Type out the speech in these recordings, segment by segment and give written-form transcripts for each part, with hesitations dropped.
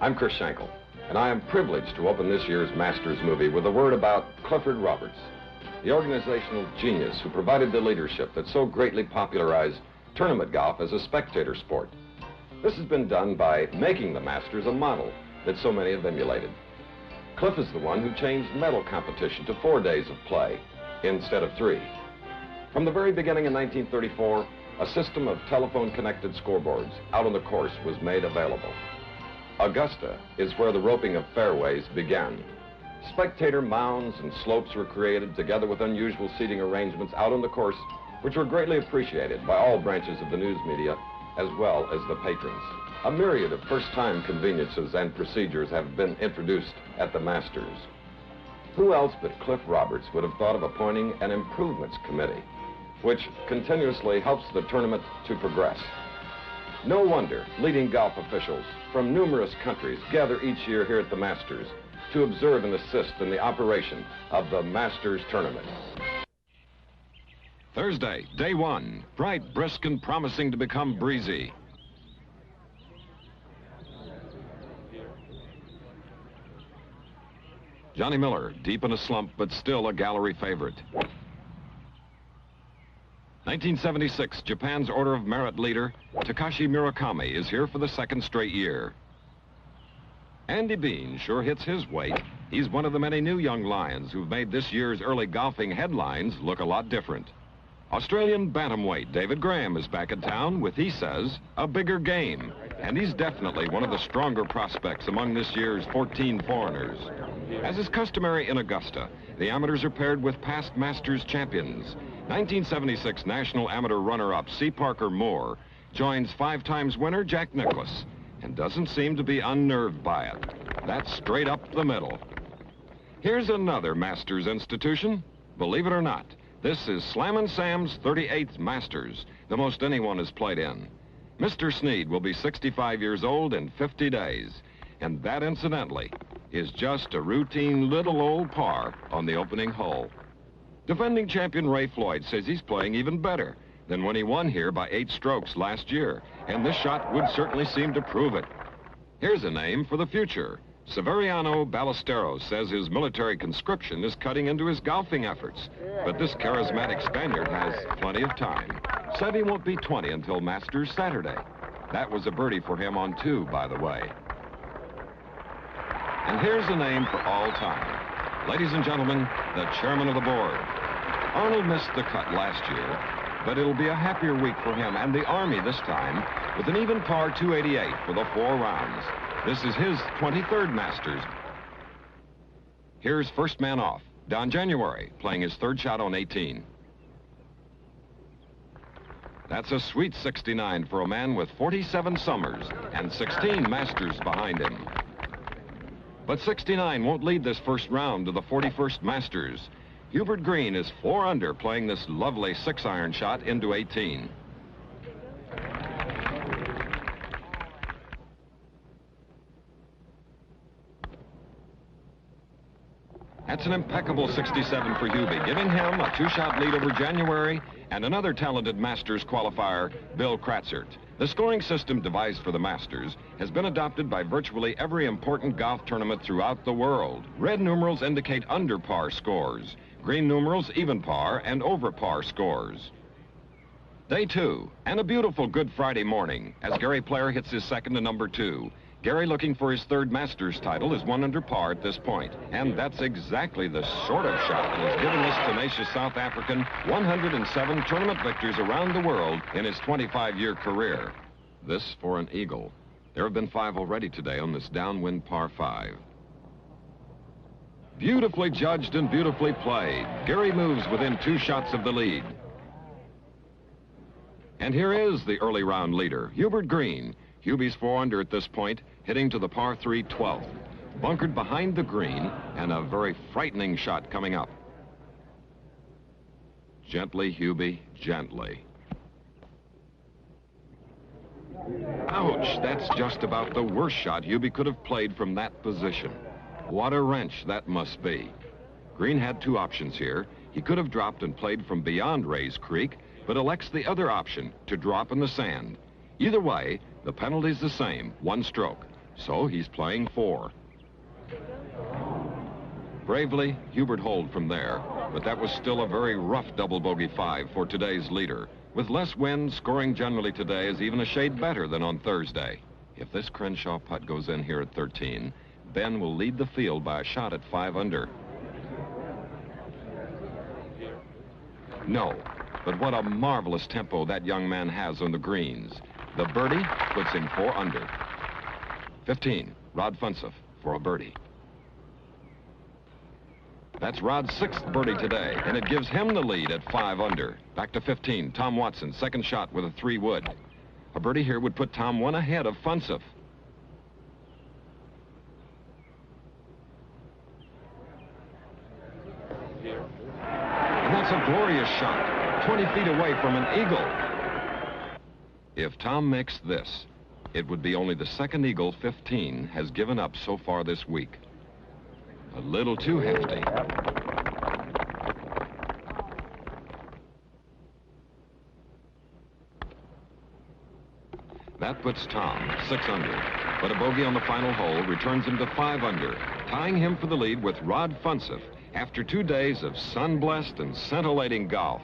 I'm Chris Schenkel, and I am privileged to open this year's Masters movie with a word about Clifford Roberts, the organizational genius who provided the leadership that so greatly popularized tournament golf as a spectator sport. This has been done by making the Masters a model that so many have emulated. Cliff is the one who changed medal competition to 4 days of play instead of 3. From the very beginning in 1934, a system of telephone-connected scoreboards out on the course was made available. Augusta is where the roping of fairways began. Spectator mounds and slopes were created together with unusual seating arrangements out on the course, which were greatly appreciated by all branches of the news media as well as the patrons. A myriad of first-time conveniences and procedures have been introduced at the Masters. Who else but Cliff Roberts would have thought of appointing an improvements committee, which continuously helps the tournament to progress? No wonder leading golf officials from numerous countries gather each year here at the Masters to observe and assist in the operation of the Masters tournament. Thursday, day 1, bright, brisk, and promising to become breezy. Johnny Miller, deep in a slump, but still a gallery favorite. 1976, Japan's Order of Merit leader, Takashi Murakami, is here for the second straight year. Andy Bean sure hits his weight. He's one of the many new young lions who've made this year's early golfing headlines look a lot different. Australian bantamweight David Graham is back in town with, he says, a bigger game. And he's definitely one of the stronger prospects among this year's 14 foreigners. As is customary in Augusta, the amateurs are paired with past Masters champions. 1976 National Amateur runner-up C. Parker Moore joins 5-time winner Jack Nicklaus and doesn't seem to be unnerved by it. That's straight up the middle. Here's another Masters institution. Believe it or not, this is Slammin' Sam's 38th Masters, the most anyone has played in. Mr. Snead will be 65 years old in 50 days, and that, incidentally, is just a routine little old par on the opening hole. Defending champion Ray Floyd says he's playing even better than when he won here by 8 strokes last year, and this shot would certainly seem to prove it. Here's a name for the future. Severiano Ballesteros says his military conscription is cutting into his golfing efforts, but this charismatic Spaniard has plenty of time. Said he won't be 20 until Masters Saturday. That was a birdie for him on 2, by the way. And here's a name for all time. Ladies and gentlemen, the chairman of the board. Arnold missed the cut last year, but it'll be a happier week for him and the Army this time with an even par 288 for the 4 rounds. This is his 23rd Masters. Here's first man off, Don January, playing his 3rd shot on 18. That's a sweet 69 for a man with 47 summers and 16 Masters behind him. But 69 won't lead this first round to the 41st Masters. Hubert Green is 4 under, playing this lovely 6-iron shot into 18. That's an impeccable 67 for Hubie, giving him a 2-shot lead over January and another talented Masters qualifier, Bill Kratzert. The scoring system devised for the Masters has been adopted by virtually every important golf tournament throughout the world. Red numerals indicate under par scores, green numerals even par, and over par scores. Day 2, and a beautiful Good Friday morning as Gary Player hits his second to number 2. Gary, looking for his 3rd Masters title, is 1 under par at this point. And that's exactly the sort of shot that has given this tenacious South African 107 tournament victories around the world in his 25-year career. This for an eagle. There have been 5 already today on this downwind par 5. Beautifully judged and beautifully played. Gary moves within 2 shots of the lead. And here is the early round leader, Hubert Green. Hubie's 4 under at this point, hitting to the par 3 12th. Bunkered behind the green, and a very frightening shot coming up. Gently, Hubie, gently. Ouch, that's just about the worst shot Hubie could have played from that position. What a wrench that must be. Green had 2 options here. He could have dropped and played from beyond Rays Creek, but elects the other option, to drop in the sand. Either way, the penalty's the same, 1 stroke. So he's playing 4. Bravely, Hubert holed from there, but that was still a very rough double bogey 5 for today's leader. With less wind, scoring generally today is even a shade better than on Thursday. If this Crenshaw putt goes in here at 13, Ben will lead the field by a shot at 5 under. No, but what a marvelous tempo that young man has on the greens. The birdie puts him 4 under. 15, Rod Funseth for a birdie. That's Rod's 6th birdie today, and it gives him the lead at 5 under. Back to 15, Tom Watson, second shot with a 3 wood. A birdie here would put Tom 1 ahead of Funseth. And that's a glorious shot, 20 feet away from an eagle. If Tom makes this, it would be only the second eagle 15 has given up so far this week. A little too hefty. That puts Tom 6 under, but a bogey on the final hole returns him to 5 under, tying him for the lead with Rod Funseth after 2 days of sun-blessed and scintillating golf.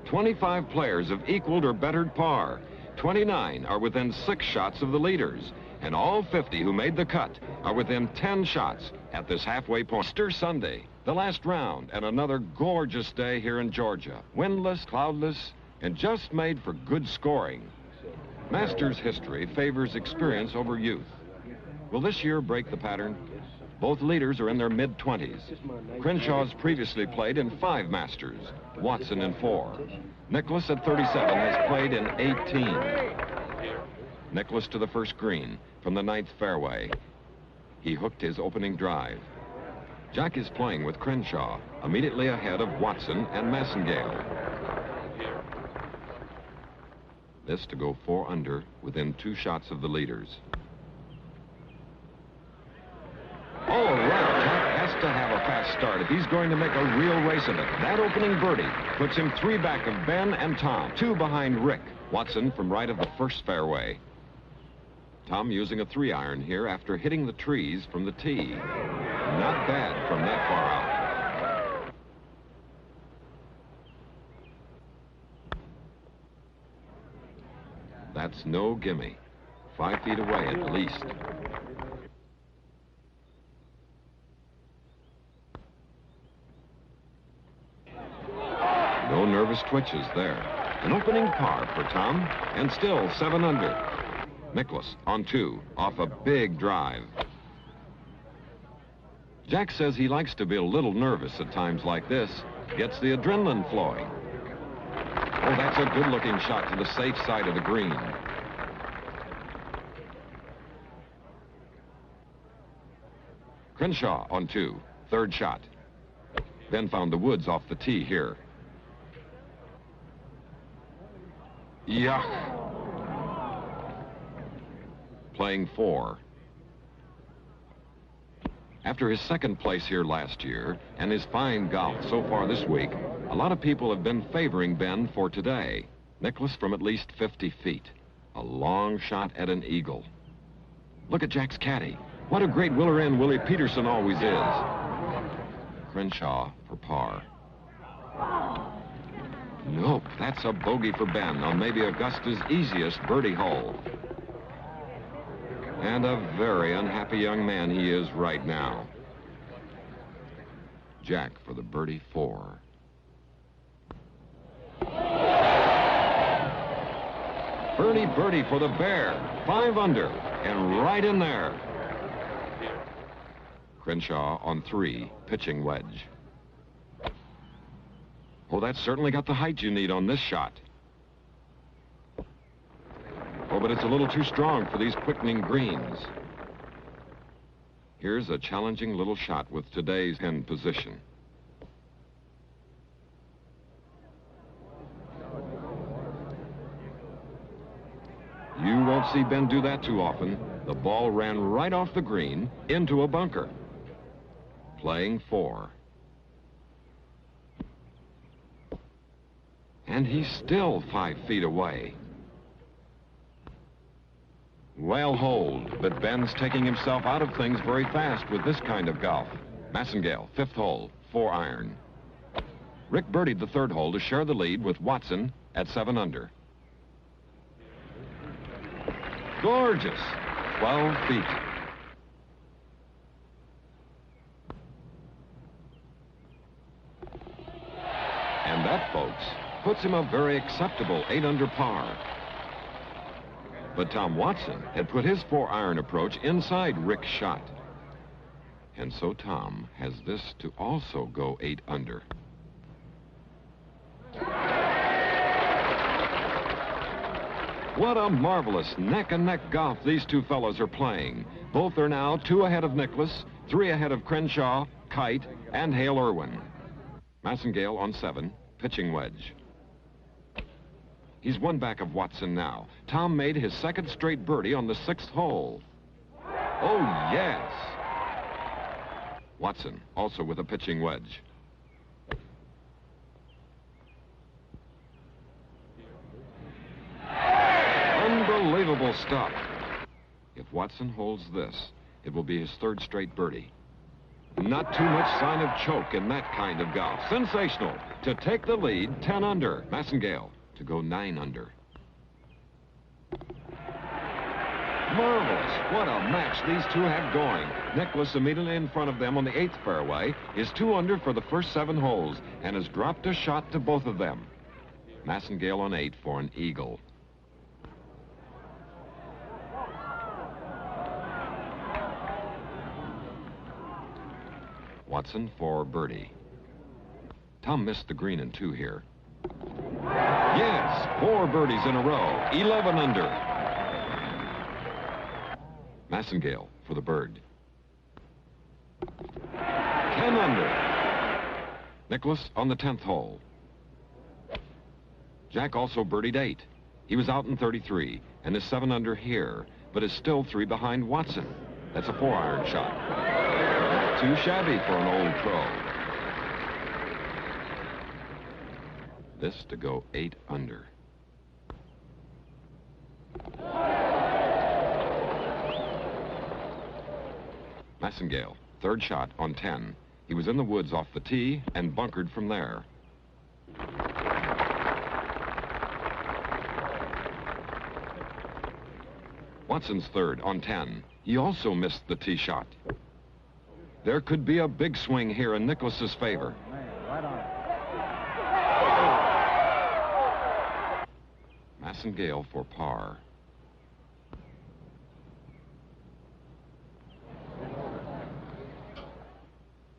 25 players have equaled or bettered par. 29 are within 6 shots of the leaders, and all 50 who made the cut are within 10 shots at this halfway point. Easter Sunday, the last round, and another gorgeous day here in Georgia. Windless, cloudless, and just made for good scoring. Masters history favors experience over youth. Will this year break the pattern? Both leaders are in their mid-20s. Crenshaw's previously played in 5 Masters, Watson in 4. Nicklaus at 37 has played in 18. Nicklaus to the first green from the 9th fairway. He hooked his opening drive. Jack is playing with Crenshaw, immediately ahead of Watson and Massengale. This to go 4 under within 2 shots of the leaders. Oh, right. Jack has to have a fast start if he's going to make a real race of it. That opening birdie puts him 3 back of Ben and Tom, 2 behind Rick. Watson from right of the first fairway. Tom using a 3-iron here after hitting the trees from the tee. Not bad from that far out. That's no gimme. 5 feet away at least. No nervous twitches there. An opening par for Tom, and still 7 under. Nicklaus on 2, off a big drive. Jack says he likes to be a little nervous at times like this. Gets the adrenaline flowing. Oh, that's a good-looking shot to the safe side of the green. Crenshaw on 2, 3rd shot. Ben found the woods off the tee here. Yuck. Playing 4. After his 2nd place here last year and his fine golf so far this week, a lot of people have been favoring Ben for today. Nicklaus from at least 50 feet. A long shot at an eagle. Look at Jack's caddy. What a great willer in Willie Peterson always is. Crenshaw for par. Nope, that's a bogey for Ben on maybe Augusta's easiest birdie hole. And a very unhappy young man he is right now. Jack for the birdie 4. Birdie for the Bear. 5 under, and right in there. Crenshaw on 3, pitching wedge. Oh, that's certainly got the height you need on this shot. Oh, but it's a little too strong for these quickening greens. Here's a challenging little shot with today's pin position. You won't see Ben do that too often. The ball ran right off the green into a bunker. Playing 4. And he's still 5 feet away. Well holed, but Ben's taking himself out of things very fast with this kind of golf. Massengale, 5th hole, 4-iron. Rick birdied the 3rd hole to share the lead with Watson at 7 under. Gorgeous, 12 feet. And that, folks, puts him a very acceptable 8 under par. But Tom Watson had put his 4-iron approach inside Rick's shot. And so Tom has this to also go 8 under. What a marvelous neck-and-neck golf these two fellows are playing. Both are now 2 ahead of Nicklaus, 3 ahead of Crenshaw, Kite, and Hale Irwin. Massengale on 7, pitching wedge. He's 1 back of Watson now. Tom made his 2nd straight birdie on the 6th hole. Oh, yes! Watson also with a pitching wedge. Unbelievable stuff. If Watson holds this, it will be his 3rd straight birdie. Not too much sign of choke in that kind of golf. Sensational. To take the lead, 10 under. Massengale to go 9 under. Marvelous. What a match these two have going. Nicklaus immediately in front of them on the 8th fairway is 2 under for the first 7 holes and has dropped a shot to both of them. Massengale on 8 for an eagle. Watson for birdie. Tom missed the green in 2 here. Yes, 4 birdies in a row, 11 under. Massengale for the bird. 10 under. Nicklaus on the 10th hole. Jack also birdied 8. He was out in 33 and is 7 under here, but is still 3 behind Watson. That's a 4-iron shot. Not too shabby for an old pro. This to go 8 under. Massengale, 3rd shot on 10. He was in the woods off the tee and bunkered from there. Watson's 3rd on 10. He also missed the tee shot. There could be a big swing here in Nicklaus's favor. Massengale for par.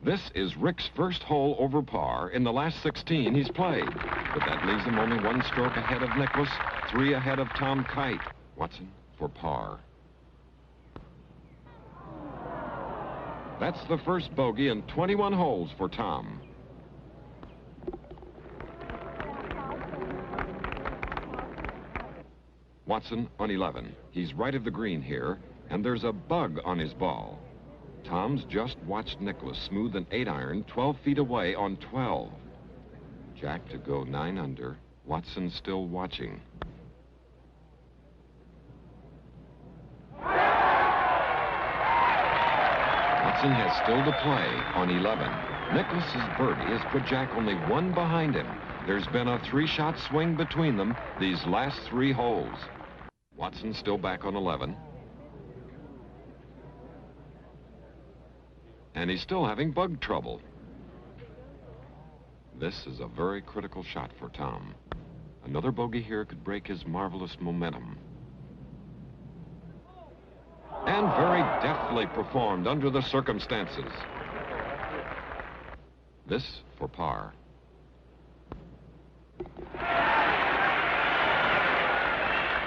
This is Rick's first hole over par in the last 16 he's played. But that leaves him only 1 stroke ahead of Nicklaus, 3 ahead of Tom Kite. Watson for par. That's the first bogey in 21 holes for Tom. Watson on 11. He's right of the green here, and there's a bug on his ball. Tom's just watched Nicklaus smooth an 8-iron 12 feet away on 12. Jack to go 9 under. Watson still watching. Watson has still to play on 11. Nicklaus's birdie has put Jack only 1 behind him. There's been a 3-shot swing between them these last 3 holes. Watson still back on 11. And he's still having bug trouble. This is a very critical shot for Tom. Another bogey here could break his marvelous momentum. And very deftly performed under the circumstances. This for par.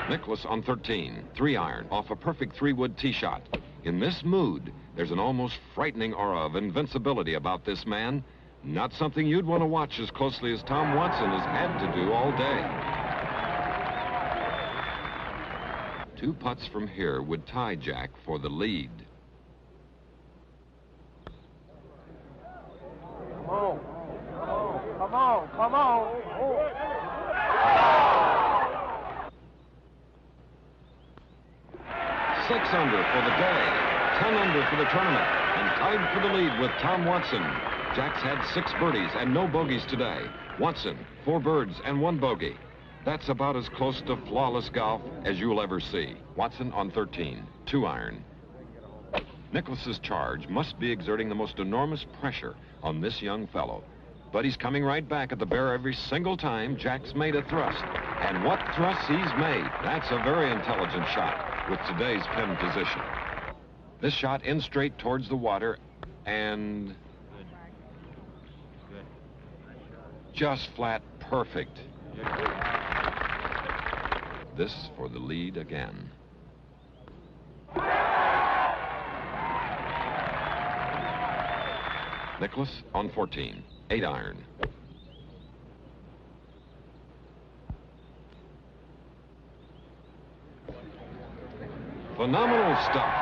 Nicklaus on 13, 3-iron, off a perfect 3-wood tee shot. In this mood, there's an almost frightening aura of invincibility about this man. Not something you'd want to watch as closely as Tom Watson has had to do all day. 2 putts from here would tie Jack for the lead. Come on. Come on. Come on. 6 under for the day, 10 under for the tournament, and tied for the lead with Tom Watson. Jack's had 6 birdies and no bogeys today. Watson, 4 birds and 1 bogey. That's about as close to flawless golf as you'll ever see. Watson on 13, 2 iron. Nicklaus's charge must be exerting the most enormous pressure on this young fellow. But he's coming right back at the bear every single time Jack's made a thrust. And what thrusts he's made. That's a very intelligent shot with today's pin position. This shot in straight towards the water and just flat perfect. This for the lead again. Nicklaus on 14, 8 iron. Phenomenal stuff.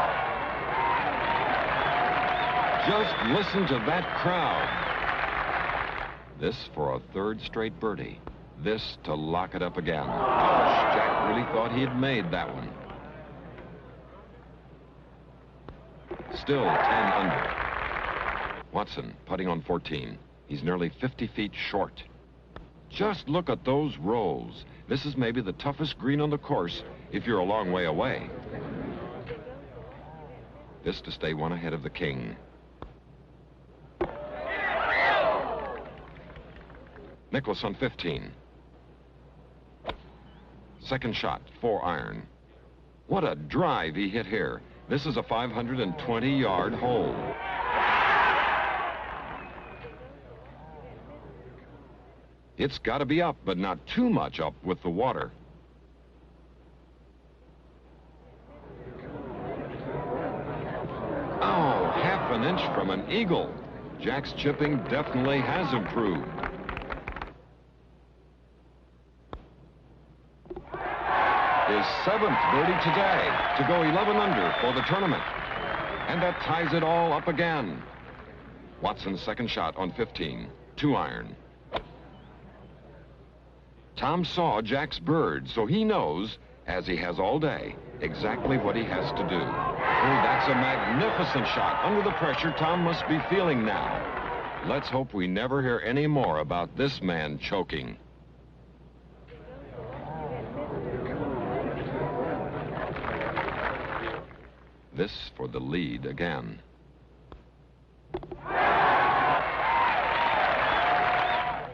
Just listen to that crowd. This for a 3rd straight birdie. This to lock it up again. Gosh, Jack really thought he had made that one. Still 10 under. Watson putting on 14. He's nearly 50 feet short. Just look at those rolls. This is maybe the toughest green on the course if you're a long way away. This to stay 1 ahead of the king. Nicklaus on 15. Second shot, 4 iron. What a drive he hit here. This is a 520-yard hole. It's got to be up, but not too much up with the water. Oh, half an inch from an eagle. Jack's chipping definitely has improved. His 7th birdie today to go 11 under for the tournament. And that ties it all up again. Watson's second shot on 15, 2 iron. Tom saw Jack's bird, so he knows, as he has all day, exactly what he has to do. Oh, that's a magnificent shot. Under the pressure Tom must be feeling now. Let's hope we never hear any more about this man choking. This for the lead again.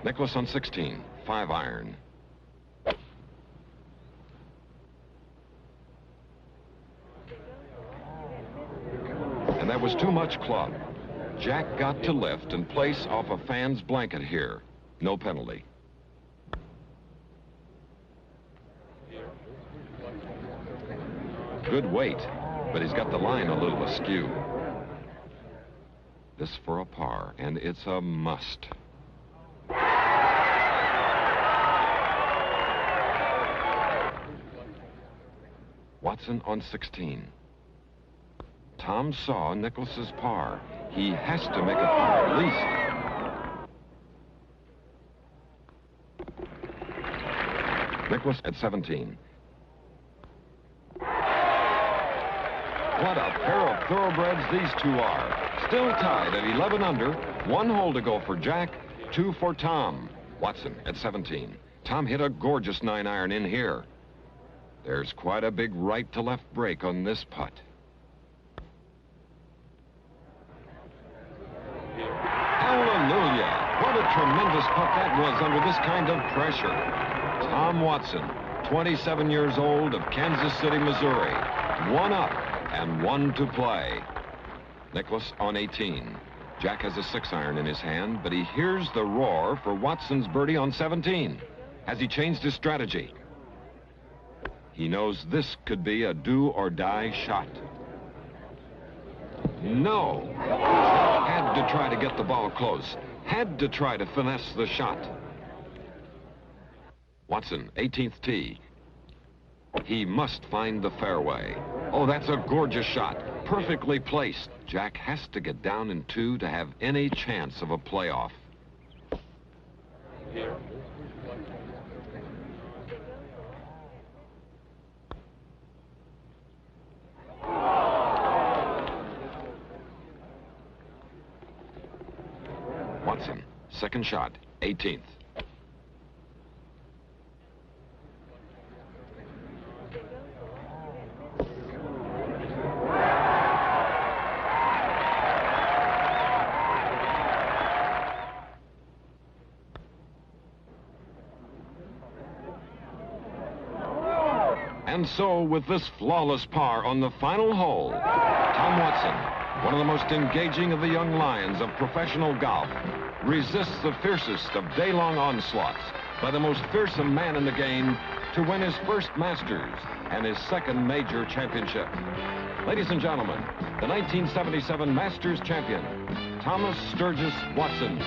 Nicklaus on 16, 5 iron. And that was too much club. Jack got to lift and place off a fan's blanket here. No penalty. Good weight, but he's got the line a little askew. This for a par, and it's a must. Watson on 16. Tom saw Nicklaus's par. He has to make a par at least. Nicklaus at 17. What a pair of thoroughbreds these two are. Still tied at 11 under. 1 hole to go for Jack, 2 for Tom. Watson at 17. Tom hit a gorgeous 9 iron in here. There's quite a big right to left break on this putt. Hallelujah! What a tremendous putt that was under this kind of pressure. Tom Watson, 27 years old, of Kansas City, Missouri. 1 up and 1 to play. Nicklaus on 18. Jack has a 6 iron in his hand, but he hears the roar for Watson's birdie on 17. Has he changed his strategy? He knows this could be a do-or-die shot. No. Had to try to get the ball close. Had to try to finesse the shot. Watson, 18th tee. He must find the fairway. Oh, that's a gorgeous shot. Perfectly placed. Jack has to get down in 2 to have any chance of a playoff. Second shot, 18th. And so, with this flawless par on the final hole, Tom Watson, one of the most engaging of the young lions of professional golf, resists the fiercest of day-long onslaughts by the most fearsome man in the game to win his first Masters and his second major championship. Ladies and gentlemen, the 1977 Masters champion, Thomas Sturgis Watson.